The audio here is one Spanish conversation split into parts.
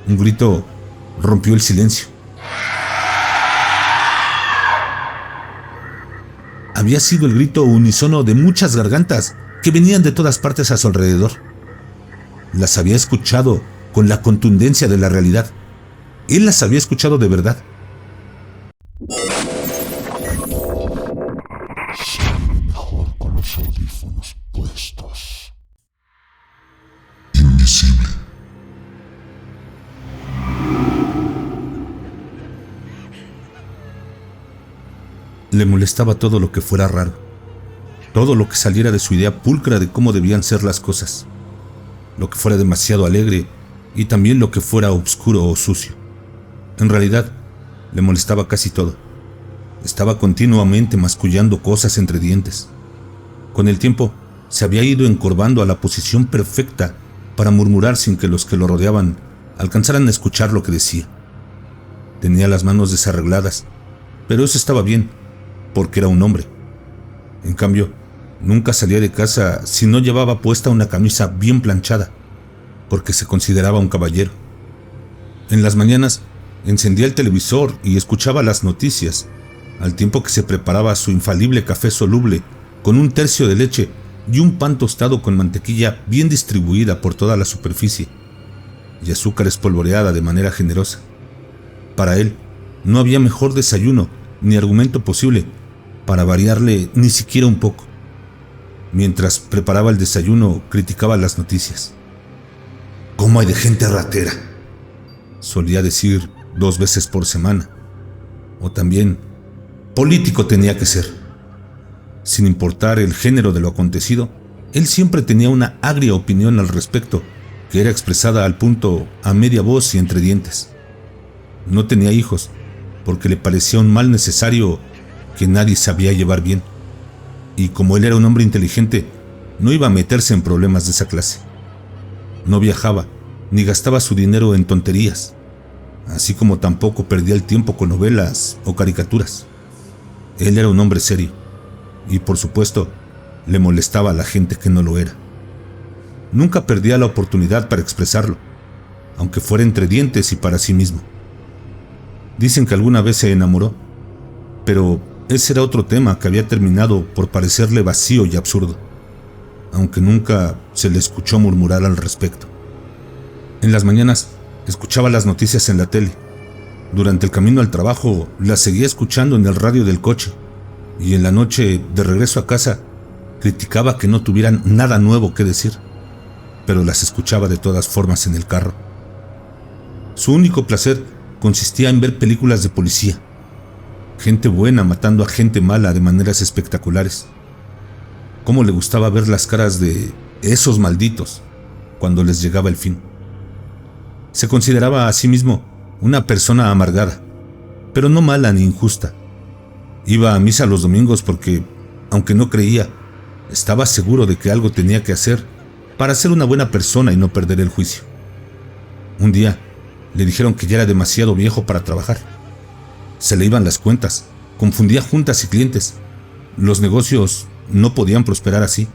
Un grito rompió el silencio. Había sido el grito unísono de muchas gargantas que venían de todas partes a su alrededor. Las había escuchado con la contundencia de la realidad. Él las había escuchado de verdad. Siempre mejor con los audífonos puestos. Invisible. Le molestaba todo lo que fuera raro, todo lo que saliera de su idea pulcra de cómo debían ser las cosas, lo que fuera demasiado alegre y también lo que fuera oscuro o sucio. En realidad, le molestaba casi todo. Estaba continuamente mascullando cosas entre dientes. Con el tiempo, se había ido encorvando a la posición perfecta para murmurar sin que los que lo rodeaban alcanzaran a escuchar lo que decía. Tenía las manos desarregladas, pero eso estaba bien, porque era un hombre. En cambio, nunca salía de casa si no llevaba puesta una camisa bien planchada, porque se consideraba un caballero. En las mañanas, encendía el televisor y escuchaba las noticias, al tiempo que se preparaba su infalible café soluble con un tercio de leche y un pan tostado con mantequilla bien distribuida por toda la superficie, y azúcar espolvoreada de manera generosa. Para él, no había mejor desayuno ni argumento posible para variarle ni siquiera un poco. Mientras preparaba el desayuno, criticaba las noticias. «¿Cómo hay de gente ratera?», solía decir 2 veces por semana. O también, «político tenía que ser». Sin importar el género de lo acontecido, él siempre tenía una agria opinión al respecto, que era expresada al punto a media voz y entre dientes. No tenía hijos, porque le parecía un mal necesario que nadie sabía llevar bien. Y como él era un hombre inteligente, no iba a meterse en problemas de esa clase. No viajaba, ni gastaba su dinero en tonterías, así como tampoco perdía el tiempo con novelas o caricaturas. Él era un hombre serio, y por supuesto, le molestaba a la gente que no lo era. Nunca perdía la oportunidad para expresarlo, aunque fuera entre dientes y para sí mismo. Dicen que alguna vez se enamoró, pero ese era otro tema que había terminado por parecerle vacío y absurdo, aunque nunca se le escuchó murmurar al respecto. En las mañanas escuchaba las noticias en la tele. Durante el camino al trabajo las seguía escuchando en el radio del coche, y en la noche, de regreso a casa, criticaba que no tuvieran nada nuevo que decir, pero las escuchaba de todas formas en el carro. Su único placer consistía en ver películas de policía, gente buena matando a gente mala de maneras espectaculares. Cómo le gustaba ver las caras de esos malditos cuando les llegaba el fin. Se consideraba a sí mismo una persona amargada, pero no mala ni injusta. Iba a misa los domingos porque, aunque no creía, estaba seguro de que algo tenía que hacer para ser una buena persona y no perder el juicio. Un día le dijeron que ya era demasiado viejo para trabajar. Se le iban las cuentas, confundía juntas y clientes. Los negocios no podían prosperar así.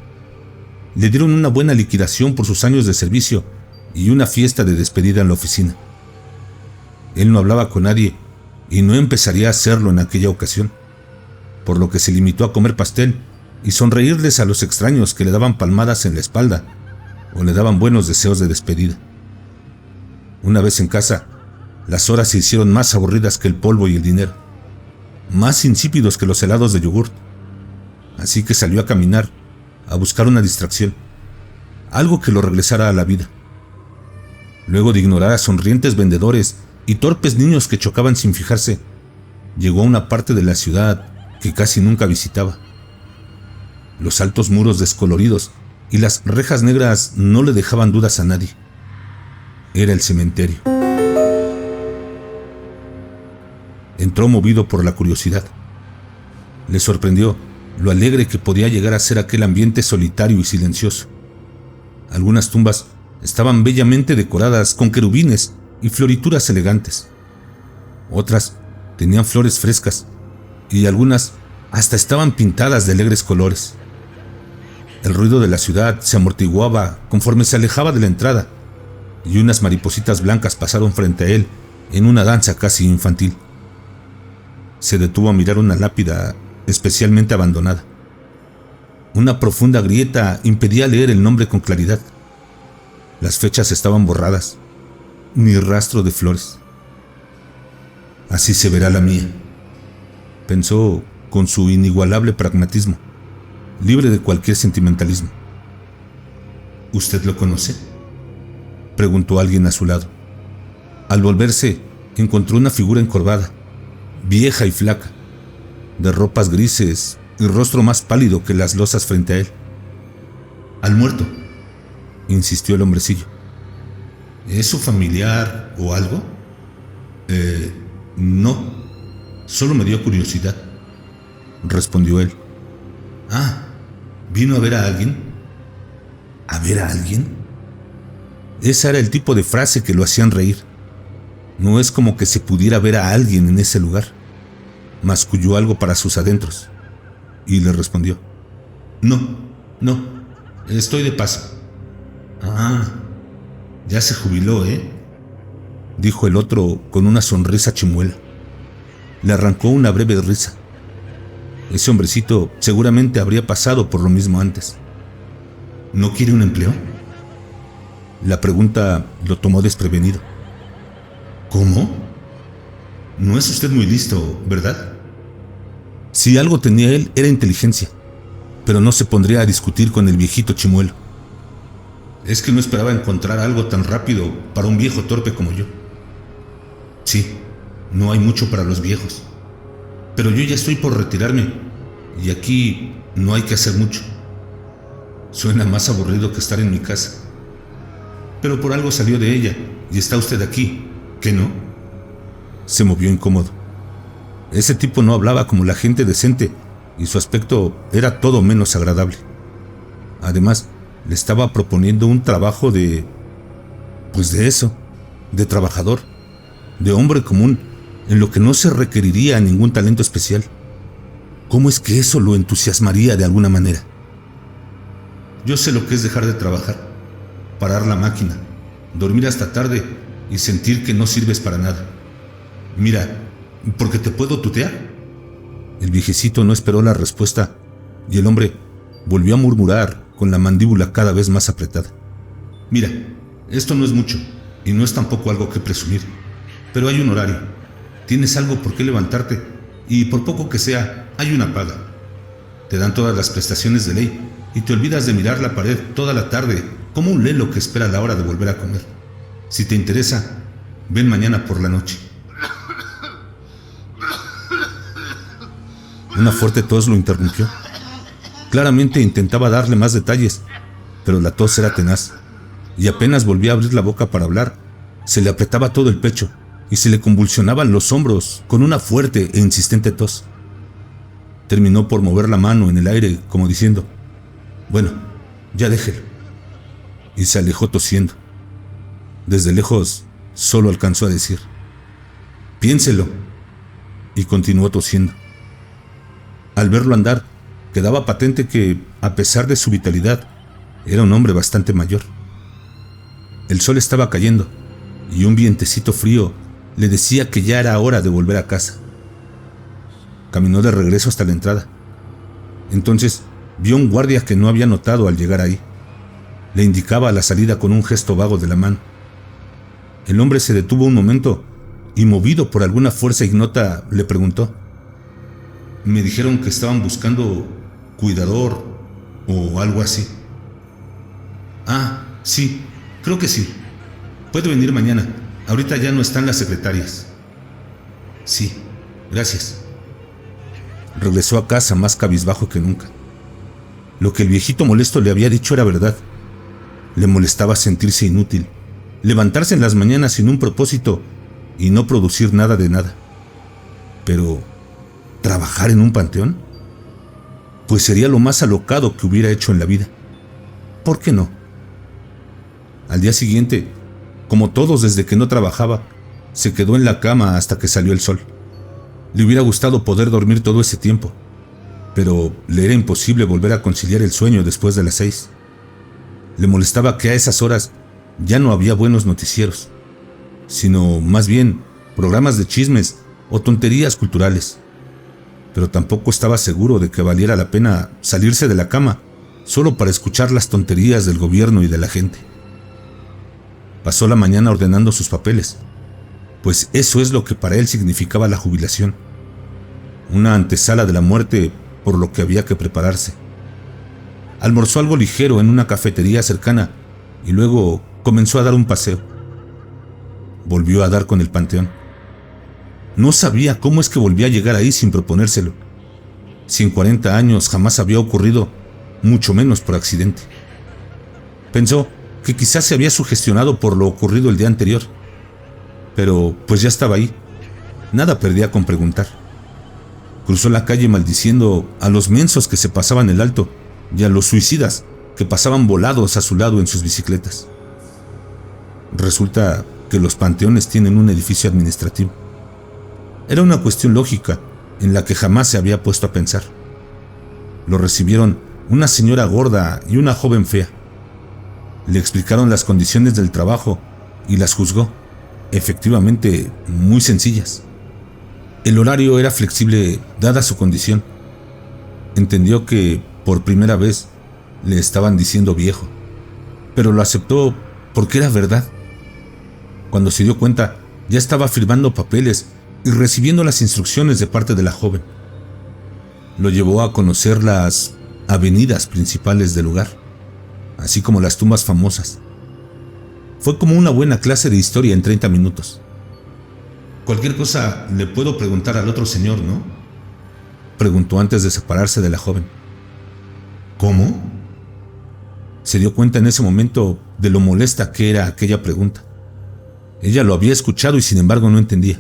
Le dieron una buena liquidación por sus años de servicio y una fiesta de despedida en la oficina. Él no hablaba con nadie y no empezaría a hacerlo en aquella ocasión, por lo que se limitó a comer pastel y sonreírles a los extraños que le daban palmadas en la espalda o le daban buenos deseos de despedida. Una vez en casa, las horas se hicieron más aburridas que el polvo y el dinero, más insípidos que los helados de yogurt. Así que salió a caminar, a buscar una distracción, algo que lo regresara a la vida. Luego de ignorar a sonrientes vendedores y torpes niños que chocaban sin fijarse, llegó a una parte de la ciudad que casi nunca visitaba. Los altos muros descoloridos y las rejas negras no le dejaban dudas a nadie. Era el cementerio. Entró movido por la curiosidad. Le sorprendió lo alegre que podía llegar a ser aquel ambiente solitario y silencioso. Algunas tumbas estaban bellamente decoradas con querubines y florituras elegantes. Otras tenían flores frescas y algunas hasta estaban pintadas de alegres colores. El ruido de la ciudad se amortiguaba conforme se alejaba de la entrada, y unas maripositas blancas pasaron frente a él en una danza casi infantil. Se detuvo a mirar una lápida especialmente abandonada. Una profunda grieta impedía leer el nombre con claridad. Las fechas estaban borradas, ni rastro de flores. Así se verá la mía, pensó con su inigualable pragmatismo, libre de cualquier sentimentalismo. ¿Usted lo conoce?, preguntó alguien a su lado. Al volverse, encontró una figura encorvada, vieja y flaca, de ropas grises y rostro más pálido que las losas frente a él. «Al muerto», insistió el hombrecillo. «¿Es su familiar o algo?» No, solo me dio curiosidad», respondió él. «Ah, ¿vino a ver a alguien?» ¿A ver a alguien? Esa era el tipo de frase que lo hacían reír. No es como que se pudiera ver a alguien en ese lugar. Masculló algo para sus adentros y le respondió: No, estoy de paso». «Ah, ya se jubiló, dijo el otro con una sonrisa chimuela. Le arrancó una breve risa. Ese hombrecito seguramente habría pasado por lo mismo antes. ¿No quiere un empleo?, la pregunta lo tomó desprevenido. ¿Cómo? No es usted muy listo, ¿verdad? Si algo tenía él era inteligencia, pero no se pondría a discutir con el viejito chimuelo. Es que no esperaba encontrar algo tan rápido para un viejo torpe como yo. Sí, no hay mucho para los viejos, pero yo ya estoy por retirarme y aquí no hay que hacer mucho. Suena más aburrido que estar en mi casa. Pero por algo salió de ella y está usted aquí, ¿qué no?». Se movió incómodo. Ese tipo no hablaba como la gente decente y su aspecto era todo menos agradable. Además, le estaba proponiendo un trabajo de trabajador, de hombre común, en lo que no se requeriría ningún talento especial. ¿Cómo es que eso lo entusiasmaría de alguna manera? «Yo sé lo que es dejar de trabajar, parar la máquina, dormir hasta tarde y sentir que no sirves para nada. Mira, ¿porque te puedo tutear?». El viejecito no esperó la respuesta y el hombre volvió a murmurar con la mandíbula cada vez más apretada: «Mira, esto no es mucho y no es tampoco algo que presumir, pero hay un horario, tienes algo por qué levantarte y por poco que sea, hay una paga. Te dan todas las prestaciones de ley y te olvidas de mirar la pared toda la tarde como un lelo que espera la hora de volver a comer. Si te interesa, ven mañana por la noche». Una fuerte tos lo interrumpió. Claramente intentaba darle más detalles, pero la tos era tenaz, y apenas volvía a abrir la boca para hablar, se le apretaba todo el pecho y se le convulsionaban los hombros con una fuerte e insistente tos. Terminó por mover la mano en el aire como diciendo: «Bueno, ya déjelo», y se alejó tosiendo. Desde lejos solo alcanzó a decir: «Piénselo», y continuó tosiendo. Al verlo andar, quedaba patente que, a pesar de su vitalidad, era un hombre bastante mayor. El sol estaba cayendo y un vientecito frío le decía que ya era hora de volver a casa. Caminó de regreso hasta la entrada. Entonces vio un guardia que no había notado al llegar ahí. Le indicaba la salida con un gesto vago de la mano. El hombre se detuvo un momento y, movido por alguna fuerza ignota, le preguntó: «Me dijeron que estaban buscando cuidador o algo así». «Ah, sí, creo que sí. Puede venir mañana. Ahorita ya no están las secretarias». «Sí, gracias». Regresó a casa más cabizbajo que nunca. Lo que el viejito molesto le había dicho era verdad. Le molestaba sentirse inútil, levantarse en las mañanas sin un propósito y no producir nada de nada. Pero ¿trabajar en un panteón? Pues sería lo más alocado que hubiera hecho en la vida. ¿Por qué no? Al día siguiente, como todos desde que no trabajaba, se quedó en la cama hasta que salió el sol. Le hubiera gustado poder dormir todo ese tiempo, pero le era imposible volver a conciliar el sueño después de las 6. Le molestaba que a esas horas ya no había buenos noticieros, sino más bien programas de chismes o tonterías culturales. Pero tampoco estaba seguro de que valiera la pena salirse de la cama solo para escuchar las tonterías del gobierno y de la gente. Pasó la mañana ordenando sus papeles, pues eso es lo que para él significaba la jubilación, una antesala de la muerte por lo que había que prepararse. Almorzó algo ligero en una cafetería cercana y luego comenzó a dar un paseo. Volvió a dar con el panteón. No sabía cómo es que volvía a llegar ahí sin proponérselo. Si en 40 años jamás había ocurrido, mucho menos por accidente. Pensó que quizás se había sugestionado por lo ocurrido el día anterior, pero pues ya estaba ahí. Nada perdía con preguntar. Cruzó la calle maldiciendo a los mensos que se pasaban el alto y a los suicidas que pasaban volados a su lado en sus bicicletas. Resulta que los panteones tienen un edificio administrativo. Era una cuestión lógica en la que jamás se había puesto a pensar. Lo recibieron una señora gorda y una joven fea. Le explicaron las condiciones del trabajo y las juzgó, efectivamente muy sencillas. El horario era flexible dada su condición. Entendió que por primera vez le estaban diciendo viejo, pero lo aceptó porque era verdad. Cuando se dio cuenta, ya estaba firmando papeles y recibiendo las instrucciones de parte de la joven. Lo llevó a conocer las avenidas principales del lugar, así como las tumbas famosas. Fue como una buena clase de historia en 30 minutos. Cualquier cosa le puedo preguntar al otro señor, ¿no?, preguntó antes de separarse de la joven. ¿Cómo? Se dio cuenta en ese momento de lo molesta que era aquella pregunta. Ella lo había escuchado y sin embargo no entendía.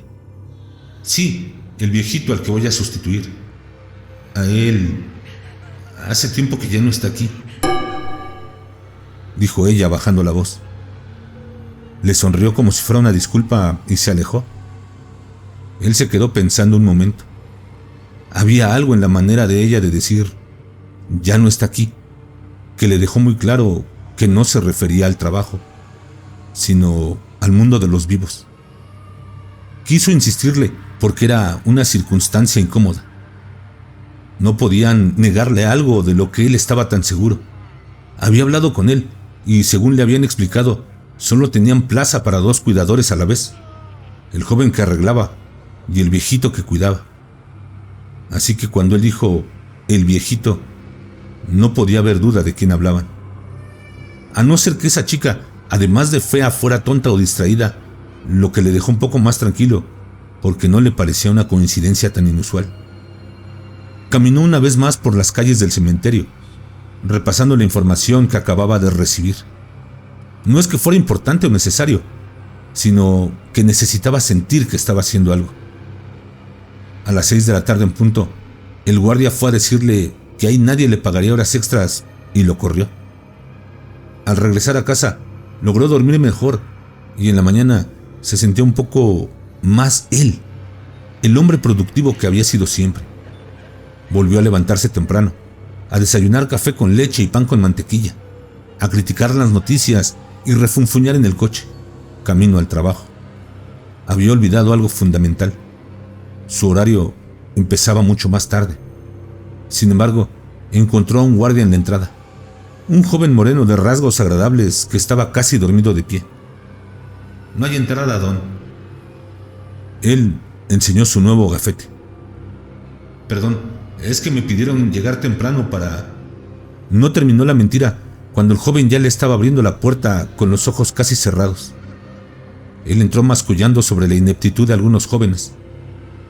Sí, el viejito al que voy a sustituir. A él hace tiempo que ya no está aquí, dijo ella bajando la voz. Le sonrió como si fuera una disculpa y se alejó. Él se quedó pensando un momento. Había algo en la manera de ella de decir ya no está aquí, que le dejó muy claro que no se refería al trabajo, sino al mundo de los vivos. Quiso insistirle porque era una circunstancia incómoda. No podían negarle algo de lo que él estaba tan seguro. Había hablado con él y, según le habían explicado, solo tenían plaza para 2 cuidadores a la vez, el joven que arreglaba y el viejito que cuidaba. Así que cuando él dijo el viejito, no podía haber duda de quién hablaban. A no ser que esa chica, además de fea, fuera tonta o distraída, lo que le dejó un poco más tranquilo, porque no le parecía una coincidencia tan inusual. Caminó una vez más por las calles del cementerio, repasando la información que acababa de recibir. No es que fuera importante o necesario, sino que necesitaba sentir que estaba haciendo algo. A las 6 de la tarde en punto, el guardia fue a decirle que ahí nadie le pagaría horas extras y lo corrió. Al regresar a casa, logró dormir mejor y en la mañana se sentía un poco más él, el hombre productivo que había sido siempre. Volvió a levantarse temprano, a desayunar café con leche y pan con mantequilla, a criticar las noticias y refunfuñar en el coche, camino al trabajo. Había olvidado algo fundamental. Su horario empezaba mucho más tarde. Sin embargo, encontró a un guardia en la entrada, un joven moreno de rasgos agradables que estaba casi dormido de pie. No hay entrada, don. Él enseñó su nuevo gafete. Perdón, es que me pidieron llegar temprano para... No terminó la mentira cuando el joven ya le estaba abriendo la puerta con los ojos casi cerrados. Él entró mascullando sobre la ineptitud de algunos jóvenes,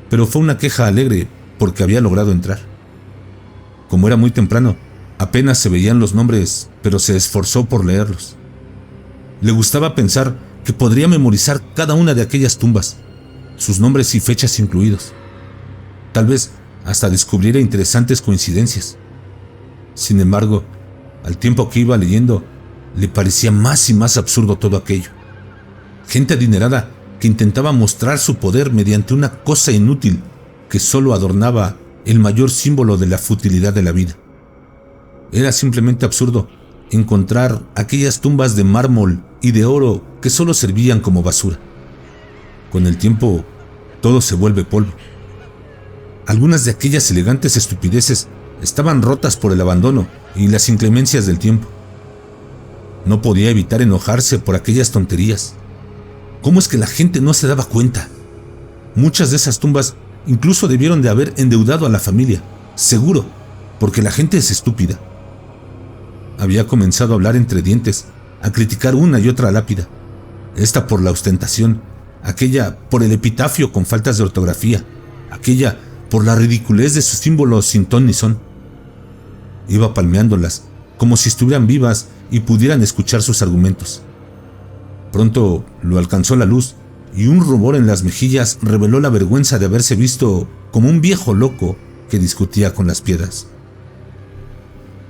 pero fue una queja alegre porque había logrado entrar. Como era muy temprano, apenas se veían los nombres, pero se esforzó por leerlos. Le gustaba pensar que podría memorizar cada una de aquellas tumbas, sus nombres y fechas incluidos. Tal vez hasta descubriera interesantes coincidencias. Sin embargo, al tiempo que iba leyendo, le parecía más y más absurdo todo aquello. Gente adinerada que intentaba mostrar su poder mediante una cosa inútil que solo adornaba el mayor símbolo de la futilidad de la vida. Era simplemente absurdo encontrar aquellas tumbas de mármol y de oro que solo servían como basura. Con el tiempo, todo se vuelve polvo. Algunas de aquellas elegantes estupideces estaban rotas por el abandono y las inclemencias del tiempo. No podía evitar enojarse por aquellas tonterías. ¿Cómo es que la gente no se daba cuenta? Muchas de esas tumbas incluso debieron de haber endeudado a la familia, seguro, porque la gente es estúpida. Había comenzado a hablar entre dientes, a criticar una y otra lápida, esta por la ostentación, aquella por el epitafio con faltas de ortografía, aquella por la ridiculez de sus símbolos sin ton ni son. Iba palmeándolas, como si estuvieran vivas y pudieran escuchar sus argumentos. Pronto lo alcanzó la luz y un rubor en las mejillas reveló la vergüenza de haberse visto como un viejo loco que discutía con las piedras.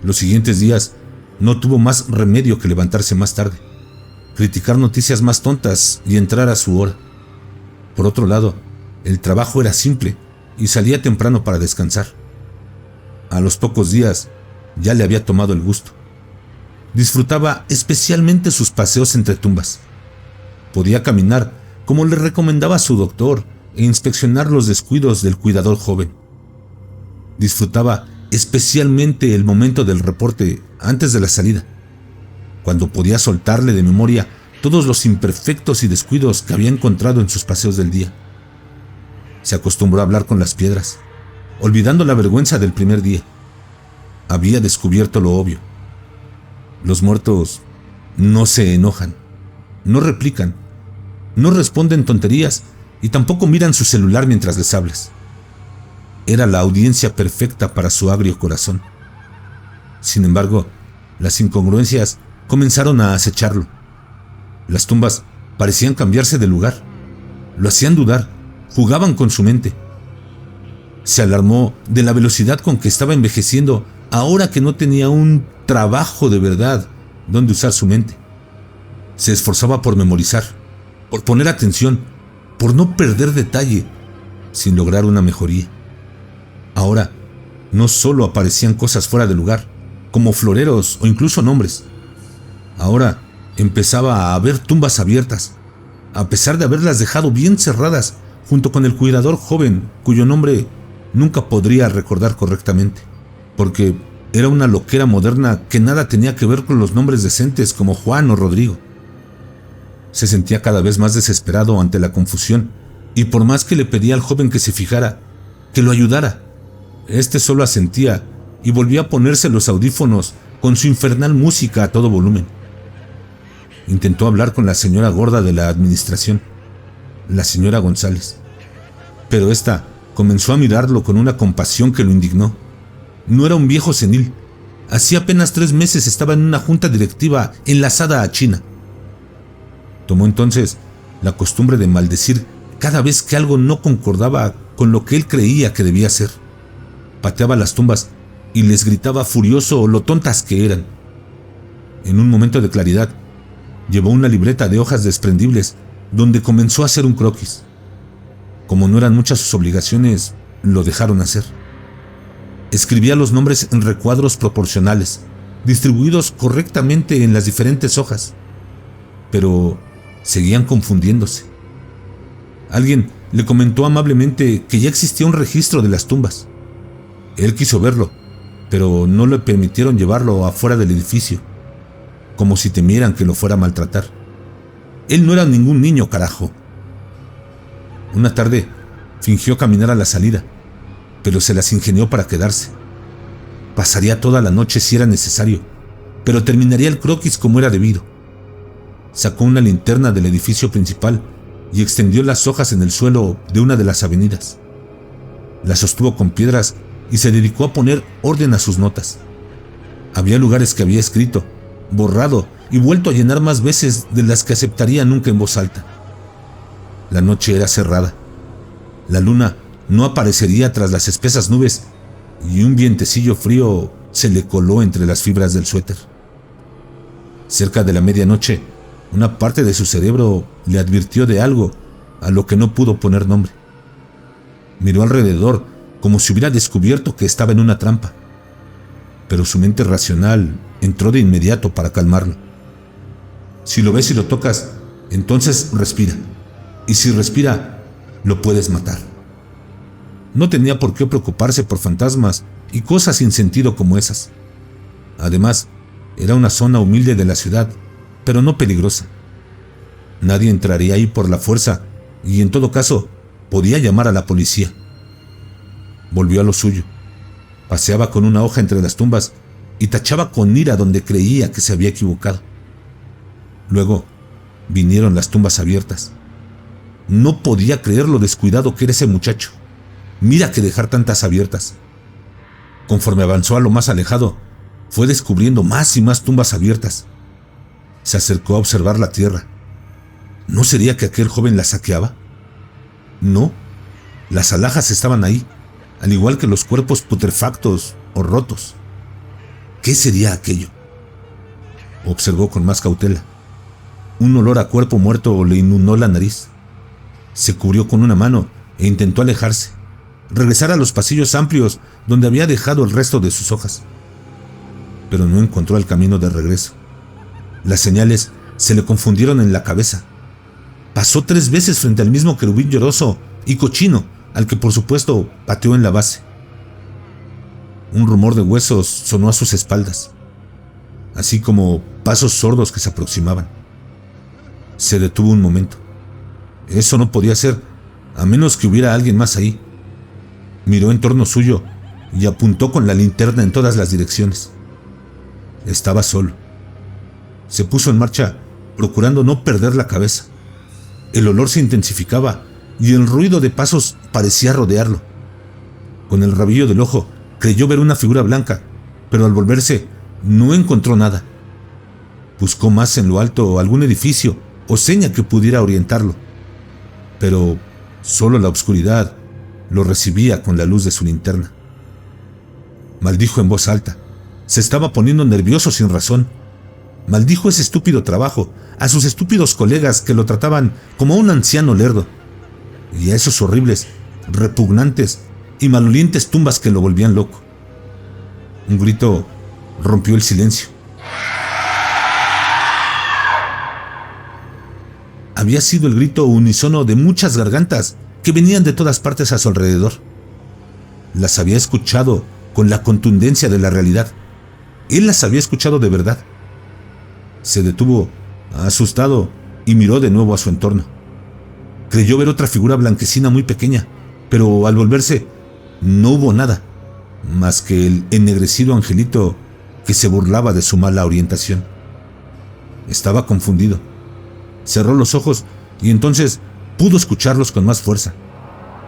Los siguientes días no tuvo más remedio que levantarse más tarde, criticar noticias más tontas y entrar a su hora. Por otro lado, el trabajo era simple y salía temprano para descansar. A los pocos días ya le había tomado el gusto. Disfrutaba especialmente sus paseos entre tumbas. Podía caminar como le recomendaba su doctor e inspeccionar los descuidos del cuidador joven. Disfrutaba especialmente el momento del reporte antes de la salida, cuando podía soltarle de memoria todos los imperfectos y descuidos que había encontrado en sus paseos del día. Se acostumbró a hablar con las piedras, olvidando la vergüenza del primer día. Había descubierto lo obvio. Los muertos no se enojan, no replican, no responden tonterías y tampoco miran su celular mientras les hablas. Era la audiencia perfecta para su agrio corazón. Sin embargo, las incongruencias comenzaron a acecharlo. Las tumbas parecían cambiarse de lugar, lo hacían dudar, jugaban con su mente. Se alarmó de la velocidad con que estaba envejeciendo ahora que no tenía un trabajo de verdad donde usar su mente. Se esforzaba por memorizar, por poner atención, por no perder detalle, sin lograr una mejoría. Ahora, no solo aparecían cosas fuera de lugar, como floreros o incluso nombres. Ahora empezaba a haber tumbas abiertas, a pesar de haberlas dejado bien cerradas, junto con el cuidador joven, cuyo nombre nunca podría recordar correctamente, porque era una loquera moderna que nada tenía que ver con los nombres decentes como Juan o Rodrigo. Se sentía cada vez más desesperado ante la confusión, y por más que le pedía al joven que se fijara, que lo ayudara, este solo asentía y volvía a ponerse los audífonos con su infernal música a todo volumen. Intentó hablar con la señora gorda de la administración, la señora González, pero ésta comenzó a mirarlo con una compasión que lo indignó. No era un viejo senil. Hacía apenas 3 meses estaba en una junta directiva enlazada a China. Tomó entonces la costumbre de maldecir cada vez que algo no concordaba con lo que él creía que debía ser. Pateaba las tumbas y les gritaba furioso lo tontas que eran. En un momento de claridad, llevó una libreta de hojas desprendibles donde comenzó a hacer un croquis. Como no eran muchas sus obligaciones, lo dejaron hacer. Escribía los nombres en recuadros proporcionales, distribuidos correctamente en las diferentes hojas, pero seguían confundiéndose. Alguien le comentó amablemente que ya existía un registro de las tumbas. Él quiso verlo, pero no le permitieron llevarlo afuera del edificio, como si temieran que lo fuera a maltratar. Él no era ningún niño, carajo. Una tarde fingió caminar a la salida, pero se las ingenió para quedarse. Pasaría toda la noche si era necesario, pero terminaría el croquis como era debido. Sacó una linterna del edificio principal y extendió las hojas en el suelo de una de las avenidas. Las sostuvo con piedras y se dedicó a poner orden a sus notas. Había lugares que había escrito, borrado y vuelto a llenar más veces de las que aceptaría nunca en voz alta. La noche era cerrada. La luna no aparecería tras las espesas nubes y un vientecillo frío se le coló entre las fibras del suéter. Cerca de la medianoche, una parte de su cerebro le advirtió de algo a lo que no pudo poner nombre. Miró alrededor como si hubiera descubierto que estaba en una trampa, pero su mente racional entró de inmediato para calmarlo. Si lo ves y lo tocas, entonces respira. Y si respira, lo puedes matar. No tenía por qué preocuparse por fantasmas y cosas sin sentido como esas. Además, era una zona humilde de la ciudad, pero no peligrosa. Nadie entraría ahí por la fuerza y en todo caso podía llamar a la policía. Volvió a lo suyo. Paseaba con una hoja entre las tumbas y tachaba con ira donde creía que se había equivocado. Luego vinieron las tumbas abiertas. No podía creer lo descuidado que era ese muchacho. Mira que dejar tantas abiertas. Conforme avanzó a lo más alejado, fue descubriendo más y más tumbas abiertas. Se acercó a observar la tierra. ¿No sería que aquel joven la saqueaba? No, las alhajas estaban ahí, al igual que los cuerpos putrefactos o rotos. ¿Qué sería aquello? Observó con más cautela. Un olor a cuerpo muerto le inundó la nariz. Se cubrió con una mano e intentó alejarse, regresar a los pasillos amplios donde había dejado el resto de sus hojas. Pero no encontró el camino de regreso. Las señales se le confundieron en la cabeza. Pasó 3 veces frente al mismo querubín lloroso y cochino, al que por supuesto pateó en la base. Un rumor de huesos sonó a sus espaldas, así como pasos sordos que se aproximaban. Se detuvo un momento. Eso no podía ser, a menos que hubiera alguien más ahí. Miró en torno suyo y apuntó con la linterna en todas las direcciones. Estaba solo. Se puso en marcha, procurando no perder la cabeza. El olor se intensificaba y el ruido de pasos parecía rodearlo. Con el rabillo del ojo creyó ver una figura blanca, pero al volverse no encontró nada. Buscó más en lo alto algún edificio o seña que pudiera orientarlo, pero solo la oscuridad lo recibía con la luz de su linterna. Maldijo en voz alta. Se estaba poniendo nervioso sin razón. Maldijo ese estúpido trabajo, a sus estúpidos colegas que lo trataban como a un anciano lerdo, y a esos horribles, repugnantes y malolientes tumbas que lo volvían loco. Un grito rompió el silencio. Había sido el grito unísono de muchas gargantas que venían de todas partes a su alrededor. Las había escuchado con la contundencia de la realidad. Él las había escuchado de verdad. Se detuvo, asustado, y miró de nuevo a su entorno. Creyó ver otra figura blanquecina muy pequeña, pero al volverse no hubo nada, más que el ennegrecido angelito que se burlaba de su mala orientación. Estaba confundido. Cerró los ojos y entonces pudo escucharlos con más fuerza.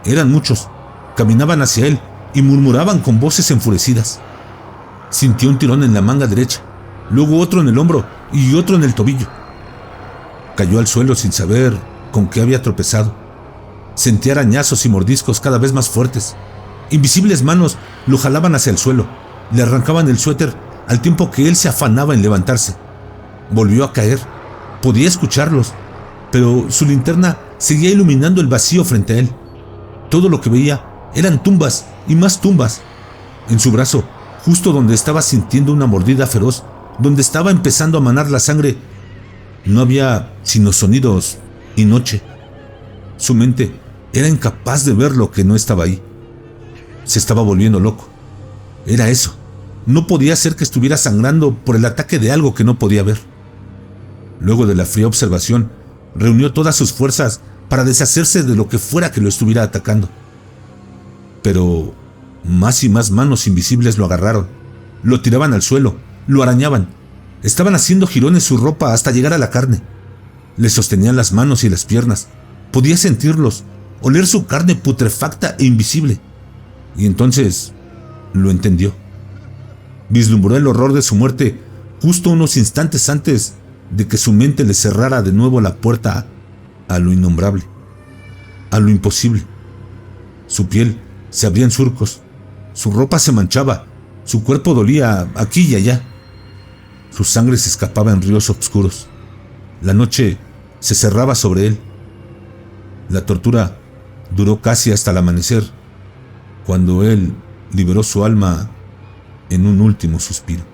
Eran muchos, caminaban hacia él y murmuraban con voces enfurecidas. Sintió un tirón en la manga derecha, luego otro en el hombro y otro en el tobillo. Cayó al suelo sin saber con qué había tropezado. Sentía arañazos y mordiscos cada vez más fuertes. Invisibles manos lo jalaban hacia el suelo, le arrancaban el suéter al tiempo que él se afanaba en levantarse. Volvió a caer. Podía escucharlos, pero su linterna seguía iluminando el vacío frente a él. Todo lo que veía eran tumbas y más tumbas. En su brazo, justo donde estaba sintiendo una mordida feroz, donde estaba empezando a manar la sangre, no había sino sonidos y noche. Su mente era incapaz de ver lo que no estaba ahí. Se estaba volviendo loco. Era eso. No podía ser que estuviera sangrando por el ataque de algo que no podía ver. Luego de la fría observación, reunió todas sus fuerzas para deshacerse de lo que fuera que lo estuviera atacando. Pero más y más manos invisibles lo agarraron, lo tiraban al suelo, lo arañaban, estaban haciendo jirones su ropa hasta llegar a la carne. Le sostenían las manos y las piernas, podía sentirlos, oler su carne putrefacta e invisible. Y entonces lo entendió. Vislumbró el horror de su muerte justo unos instantes antes de que su mente le cerrara de nuevo la puerta a lo innombrable, a lo imposible. Su piel se abría en surcos, su ropa se manchaba, su cuerpo dolía aquí y allá. Su sangre se escapaba en ríos oscuros. La noche se cerraba sobre él. La tortura duró casi hasta el amanecer, cuando él liberó su alma en un último suspiro.